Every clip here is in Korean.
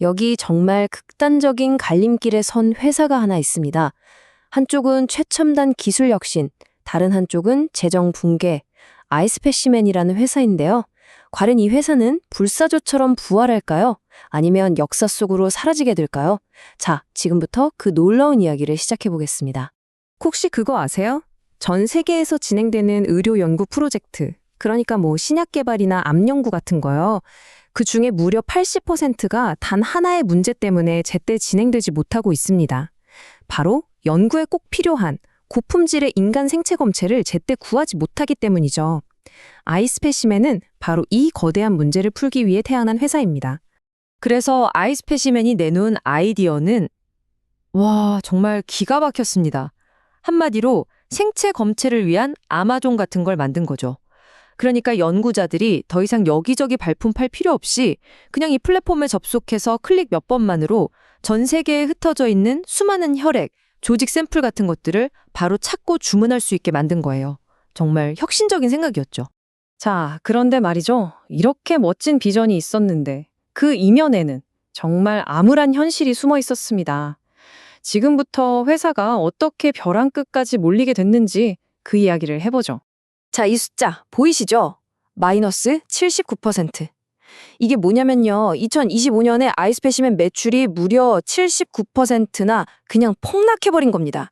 여기 정말 극단적인 갈림길에 선 회사가 하나 있습니다. 한쪽은 최첨단 기술 혁신, 다른 한쪽은 재정 붕괴, 아이스페시맨이라는 회사인데요. 과연 이 회사는 불사조처럼 부활할까요? 아니면 역사 속으로 사라지게 될까요? 자, 지금부터 그 놀라운 이야기를 시작해 보겠습니다. 혹시 그거 아세요? 전 세계에서 진행되는 의료 연구 프로젝트, 그러니까 신약 개발이나 암 연구 같은 거요. 그 중에 무려 80%가 단 하나의 문제 때문에 제때 진행되지 못하고 있습니다. 바로 연구에 꼭 필요한 고품질의 인간 생체 검체를 제때 구하지 못하기 때문이죠. 아이스페시맨은 바로 이 거대한 문제를 풀기 위해 태어난 회사입니다. 그래서 아이스페시맨이 내놓은 아이디어는 정말 기가 막혔습니다. 한마디로 생체 검체를 위한 아마존 같은 걸 만든 거죠. 그러니까 연구자들이 더 이상 여기저기 발품 팔 필요 없이 그냥 이 플랫폼에 접속해서 클릭 몇 번만으로 전 세계에 흩어져 있는 수많은 혈액, 조직 샘플 같은 것들을 바로 찾고 주문할 수 있게 만든 거예요. 정말 혁신적인 생각이었죠. 자, 그런데 말이죠. 이렇게 멋진 비전이 있었는데 그 이면에는 정말 암울한 현실이 숨어 있었습니다. 지금부터 회사가 어떻게 벼랑 끝까지 몰리게 됐는지 그 이야기를 해보죠. 자, 이 숫자 보이시죠? 마이너스 79%. 이게 뭐냐면요. 2025년에 아이스페시맨 매출이 무려 79%나 그냥 폭락해버린 겁니다.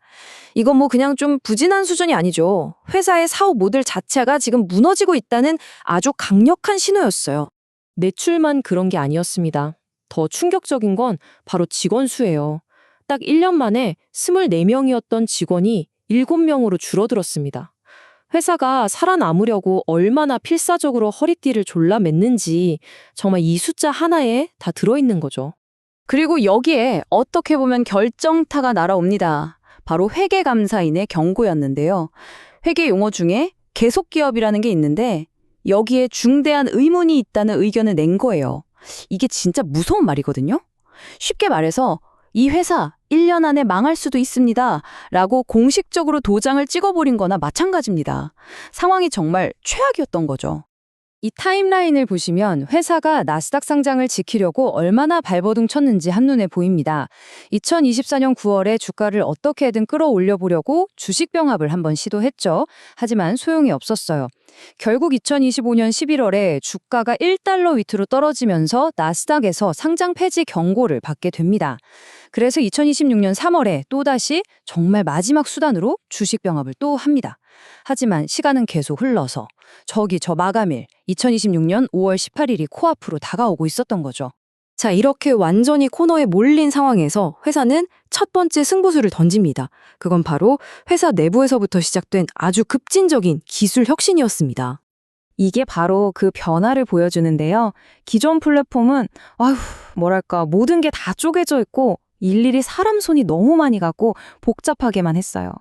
이건 그냥 좀 부진한 수준이 아니죠. 회사의 사업 모델 자체가 지금 무너지고 있다는 아주 강력한 신호였어요. 매출만 그런 게 아니었습니다. 더 충격적인 건 바로 직원 수예요. 딱 1년 만에 24명이었던 직원이 7명으로 줄어들었습니다. 회사가 살아남으려고 얼마나 필사적으로 허리띠를 졸라맸는지 정말 이 숫자 하나에 다 들어있는 거죠. 그리고 여기에 어떻게 보면 결정타가 날아옵니다. 바로 회계감사인의 경고였는데요. 회계 용어 중에 계속기업이라는 게 있는데 여기에 중대한 의문이 있다는 의견을 낸 거예요. 이게 진짜 무서운 말이거든요. 쉽게 말해서 이 회사 1년 안에 망할 수도 있습니다. 라고 공식적으로 도장을 찍어버린 거나 마찬가지입니다. 상황이 정말 최악이었던 거죠. 이 타임라인을 보시면 회사가 나스닥 상장을 지키려고 얼마나 발버둥 쳤는지 한눈에 보입니다. 2024년 9월에 주가를 어떻게든 끌어올려 보려고 주식 병합을 한번 시도했죠. 하지만 소용이 없었어요. 결국 2025년 11월에 주가가 1달러 위로 떨어지면서 나스닥에서 상장 폐지 경고를 받게 됩니다. 그래서 2026년 3월에 또다시 정말 마지막 수단으로 주식 병합을 또 합니다. 하지만 시간은 계속 흘러서 저 마감일 2026년 5월 18일이 코앞으로 다가오고 있었던 거죠. 자, 이렇게 완전히 코너에 몰린 상황에서 회사는 첫 번째 승부수를 던집니다. 그건 바로 회사 내부에서부터 시작된 아주 급진적인 기술 혁신이었습니다. 이게 바로 그 변화를 보여주는데요. 기존 플랫폼은 모든 게 다 쪼개져 있고 일일이 사람 손이 너무 많이 가고 복잡하게만 했어요.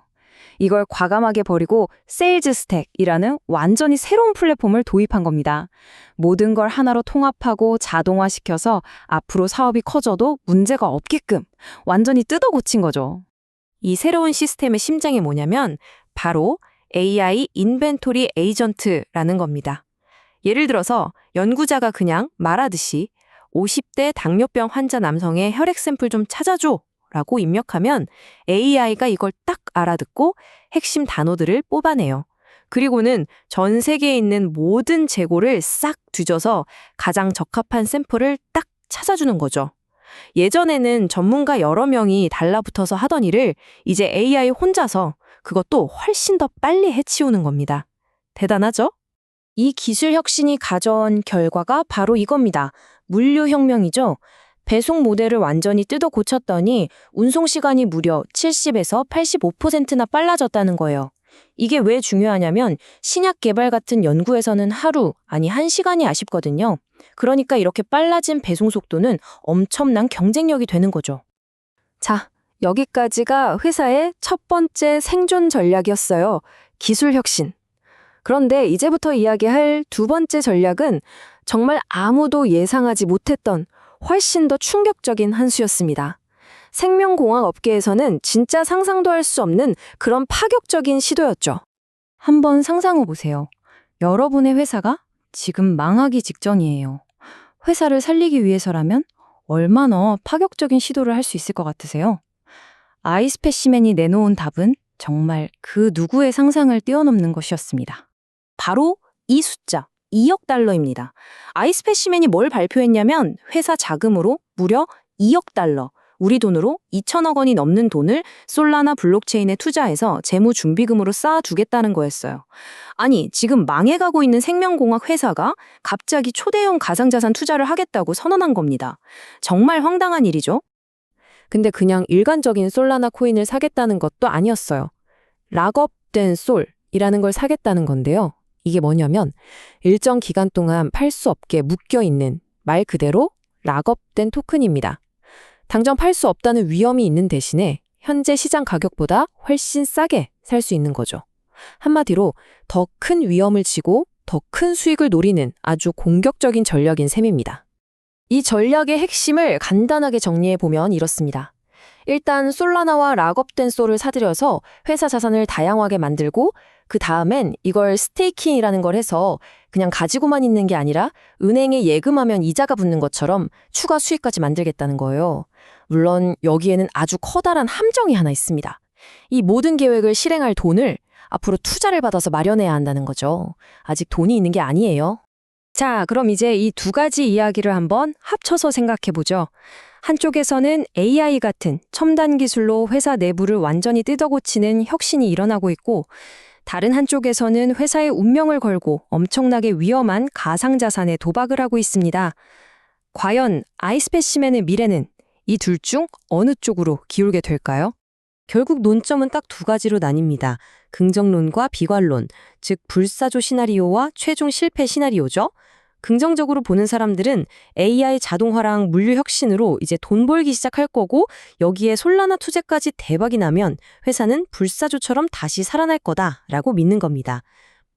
이걸 과감하게 버리고 세일즈 스택이라는 완전히 새로운 플랫폼을 도입한 겁니다. 모든 걸 하나로 통합하고 자동화시켜서 앞으로 사업이 커져도 문제가 없게끔 완전히 뜯어 고친 거죠. 이 새로운 시스템의 심장이 뭐냐면 바로 AI 인벤토리 에이전트라는 겁니다. 예를 들어서 연구자가 그냥 말하듯이 50대 당뇨병 환자 남성의 혈액 샘플 좀 찾아줘 라고 입력하면 AI가 이걸 딱 알아듣고 핵심 단어들을 뽑아내요. 그리고는 전 세계에 있는 모든 재고를 싹 뒤져서 가장 적합한 샘플을 딱 찾아주는 거죠. 예전에는 전문가 여러 명이 달라붙어서 하던 일을 이제 AI 혼자서 그것도 훨씬 더 빨리 해치우는 겁니다. 대단하죠? 이 기술 혁신이 가져온 결과가 바로 이겁니다. 물류혁명이죠. 배송 모델을 완전히 뜯어 고쳤더니 운송 시간이 무려 70에서 85%나 빨라졌다는 거예요. 이게 왜 중요하냐면 신약 개발 같은 연구에서는 하루, 아니 1시간이 아쉽거든요. 그러니까 이렇게 빨라진 배송 속도는 엄청난 경쟁력이 되는 거죠. 자, 여기까지가 회사의 첫 번째 생존 전략이었어요. 기술 혁신. 그런데 이제부터 이야기할 두 번째 전략은 정말 아무도 예상하지 못했던 훨씬 더 충격적인 한 수였습니다. 생명공학 업계에서는 진짜 상상도 할 수 없는 그런 파격적인 시도였죠. 한번 상상해 보세요. 여러분의 회사가 지금 망하기 직전이에요. 회사를 살리기 위해서라면 얼마나 파격적인 시도를 할 수 있을 것 같으세요? 아이스페시맨이 내놓은 답은 정말 그 누구의 상상을 뛰어넘는 것이었습니다. 바로 이 숫자, 2억 달러입니다. 아이스페시맨이 뭘 발표했냐면 회사 자금으로 무려 2억 달러, 우리 돈으로 2천억 원이 넘는 돈을 솔라나 블록체인에 투자해서 재무 준비금으로 쌓아두겠다는 거였어요. 아니, 지금 망해가고 있는 생명공학 회사가 갑자기 초대형 가상자산 투자를 하겠다고 선언한 겁니다. 정말 황당한 일이죠? 근데 그냥 일반적인 솔라나 코인을 사겠다는 것도 아니었어요. 락업된 솔이라는 걸 사겠다는 건데요. 이게 뭐냐면 일정 기간 동안 팔 수 없게 묶여있는 말 그대로 락업된 토큰입니다. 당장 팔 수 없다는 위험이 있는 대신에 현재 시장 가격보다 훨씬 싸게 살 수 있는 거죠. 한마디로 더 큰 위험을 지고 더 큰 수익을 노리는 아주 공격적인 전략인 셈입니다. 이 전략의 핵심을 간단하게 정리해보면 이렇습니다. 일단 솔라나와 락업된 솔을 사들여서 회사 자산을 다양하게 만들고 그 다음엔 이걸 스테이킹이라는 걸 해서 그냥 가지고만 있는 게 아니라 은행에 예금하면 이자가 붙는 것처럼 추가 수익까지 만들겠다는 거예요. 물론 여기에는 아주 커다란 함정이 하나 있습니다. 이 모든 계획을 실행할 돈을 앞으로 투자를 받아서 마련해야 한다는 거죠. 아직 돈이 있는 게 아니에요. 자, 그럼 이제 이 두 가지 이야기를 한번 합쳐서 생각해보죠. 한쪽에서는 AI 같은 첨단 기술로 회사 내부를 완전히 뜯어고치는 혁신이 일어나고 있고, 다른 한쪽에서는 회사의 운명을 걸고 엄청나게 위험한 가상자산에 도박을 하고 있습니다. 과연 아이스페시맨의 미래는 이 둘 중 어느 쪽으로 기울게 될까요? 결국 논점은 딱 두 가지로 나뉩니다. 긍정론과 비관론, 즉 불사조 시나리오와 최종 실패 시나리오죠. 긍정적으로 보는 사람들은 AI 자동화랑 물류 혁신으로 이제 돈 벌기 시작할 거고, 여기에 솔라나 투자까지 대박이 나면 회사는 불사조처럼 다시 살아날 거다라고 믿는 겁니다.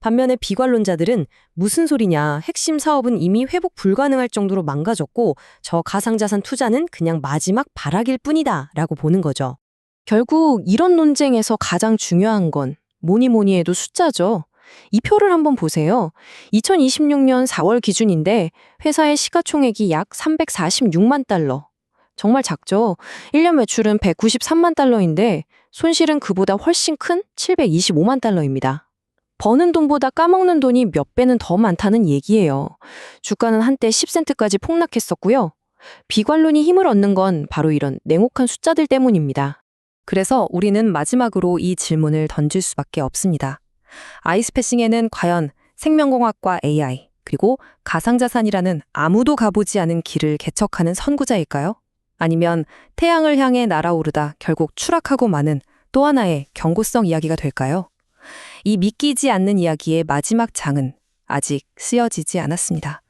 반면에 비관론자들은 무슨 소리냐, 핵심 사업은 이미 회복 불가능할 정도로 망가졌고 저 가상자산 투자는 그냥 마지막 발악일 뿐이다 라고 보는 거죠. 결국 이런 논쟁에서 가장 중요한 건 뭐니 해도 숫자죠. 이 표를 한번 보세요. 2026년 4월 기준인데 회사의 시가총액이 약 346만 달러. 정말 작죠? 1년 매출은 193만 달러인데 손실은 그보다 훨씬 큰 725만 달러입니다. 버는 돈보다 까먹는 돈이 몇 배는 더 많다는 얘기예요. 주가는 한때 10센트까지 폭락했었고요. 비관론이 힘을 얻는 건 바로 이런 냉혹한 숫자들 때문입니다. 그래서 우리는 마지막으로 이 질문을 던질 수밖에 없습니다. 아이스패싱에는 과연 생명공학과 AI, 그리고 가상자산이라는 아무도 가보지 않은 길을 개척하는 선구자일까요? 아니면 태양을 향해 날아오르다 결국 추락하고 마는 또 하나의 경고성 이야기가 될까요? 이 믿기지 않는 이야기의 마지막 장은 아직 쓰여지지 않았습니다.